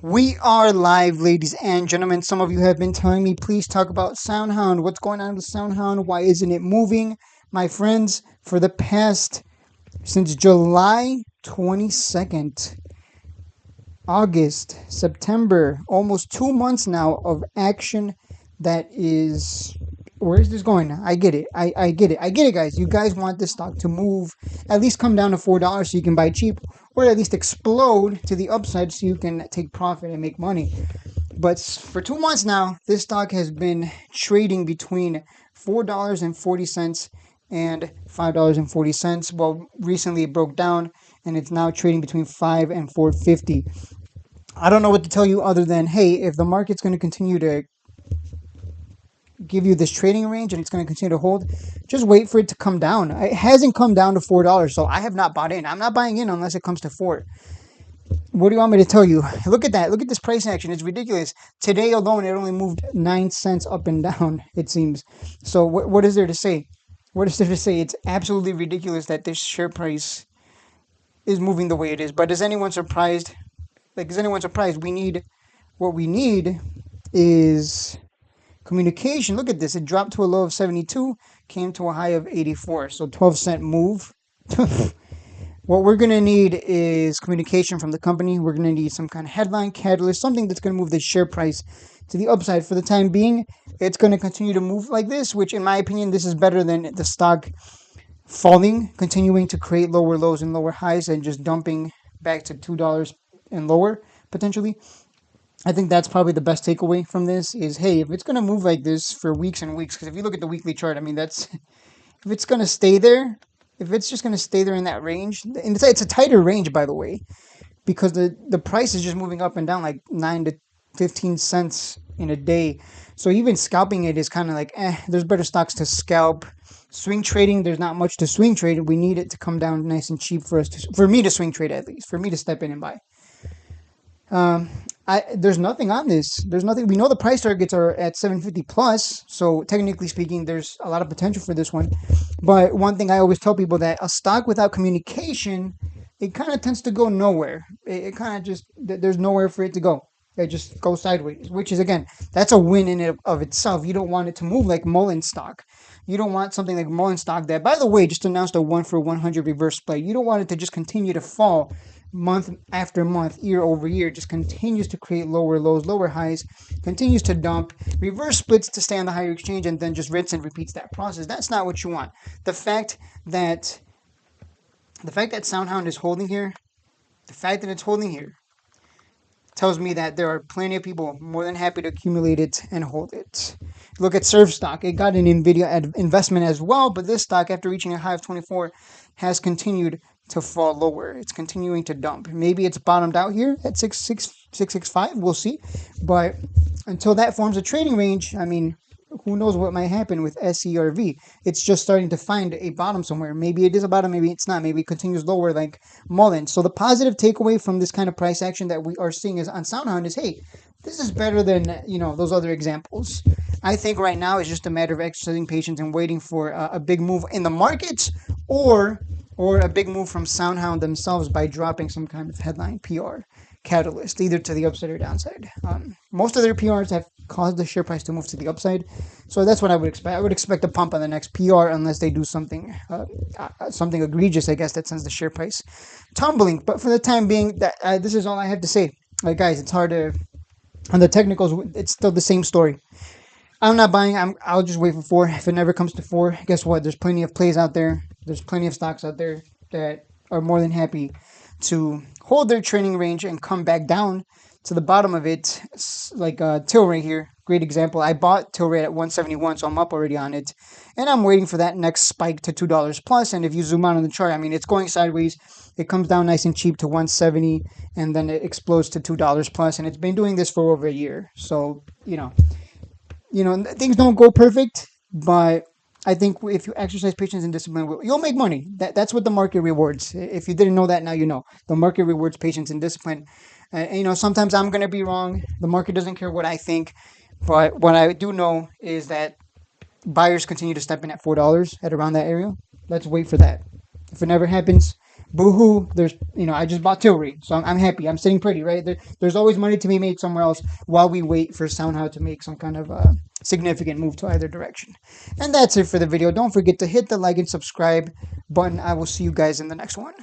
We are live, ladies and gentlemen. Some of you have been telling me, please talk about SoundHound. What's going on with SoundHound? Why isn't it moving? My friends, for the past, since July 22nd, August, September, almost 2 months now of action that is. Where is this going? I get it. I get it. I get it, guys. You guys want this stock to move, at least come down to $4 so you can buy cheap, or at least explode to the upside so you can take profit and make money. But for 2 months now, this stock has been trading between $4.40 and $5.40. Well, recently it broke down and it's now trading between 5 and 4.50. I don't know what to tell you other than, hey, if the market's going to continue to give you this trading range and it's going to continue to hold, just wait for it to come down. It hasn't come down to $4, so I have not bought in. I'm not buying in unless it comes to 4. What do you want me to tell you? Look at that. Look at this price action. It's ridiculous. Today alone, it only moved 9 cents up and down, it seems. So what is there to say? What is there to say? It's absolutely ridiculous that this share price is moving the way it is. But is anyone surprised? Is anyone surprised? What we need is communication. Look at this. It dropped to a low of 72, came to a high of 84. So 12-cent move. What we're going to need is communication from the company. We're going to need some kind of headline, catalyst, something that's going to move the share price to the upside. For the time being, it's going to continue to move like this, which in my opinion, this is better than the stock falling, continuing to create lower lows and lower highs and just dumping back to $2 and lower potentially. I think that's probably the best takeaway from this is, hey, if it's going to move like this for weeks and weeks, because if you look at the weekly chart, I mean, if it's going to stay there, if it's just going to stay there in that range, and it's a tighter range, by the way, because the price is just moving up and down like 9 to 15 cents in a day. So even scalping it is kind of like, there's better stocks to scalp. Swing trading, there's not much to swing trade. We need it to come down nice and cheap for me to swing trade, at least, for me to step in and buy. There's nothing on this. There's nothing. We know the price targets are at 750 plus, so technically speaking, there's a lot of potential for this one. But one thing I always tell people that a stock without communication, it kind of tends to go nowhere. It kind of just there's nowhere for it to go. It just goes sideways, which is again that's a win in it of itself. You don't want it to move like Mullen stock. You don't want something like Mullen stock that, by the way, just announced a 1-for-100 reverse split. You don't want it to just continue to fall month after month, year over year, just continues to create lower lows, lower highs, continues to dump, reverse splits to stay on the higher exchange, and then just rinse and repeats that process. That's not what you want. The fact that SoundHound is holding here, the fact that it's holding here, tells me that there are plenty of people more than happy to accumulate it and hold it. Look at Surf stock. It got an NVIDIA investment as well, but this stock, after reaching a high of 24, has continued to fall lower. It's continuing to dump. Maybe it's bottomed out here at 665. We'll see. But until that forms a trading range, I mean, who knows what might happen with SERV. It's just starting to find a bottom somewhere. Maybe it is a bottom, maybe it's not. Maybe it continues lower like Mullen. So the positive takeaway from this kind of price action that we are seeing is on SoundHound is, hey, this is better than, those other examples. I think right now it's just a matter of exercising patience and waiting for a big move in the markets or a big move from SoundHound themselves by dropping some kind of headline PR catalyst, either to the upside or downside. Most of their PRs have caused the share price to move to the upside, so that's what I would expect. I would expect a pump on the next PR unless they do something egregious, I guess, that sends the share price tumbling. But for the time being, this is all I have to say. Guys, it's hard to, on the technicals, it's still the same story. I'm not buying. I'll just wait for 4. If it never comes to 4, guess what? There's plenty of plays out there. There's plenty of stocks out there that are more than happy to hold their trading range and come back down to the bottom of it, like Tilray here. Great example. I bought Tilray at 171, so I'm up already on it. And I'm waiting for that next spike to $2 plus. And if you zoom out on the chart, I mean, it's going sideways. It comes down nice and cheap to 170, and then it explodes to $2 plus. And it's been doing this for over a year. So, things don't go perfect, but I think if you exercise patience and discipline, you'll make money. That's what the market rewards. If you didn't know that, now you know. The market rewards patience and discipline. Sometimes I'm going to be wrong. The market doesn't care what I think. But what I do know is that buyers continue to step in at $4 at around that area. Let's wait for that. If it never happens, Boohoo, there's, I just bought Tilray, so I'm happy. I'm sitting pretty, right? There's always money to be made somewhere else while we wait for SoundHound to make some kind of significant move to either direction. And that's it for the video. Don't forget to hit the like and subscribe button. I will see you guys in the next one.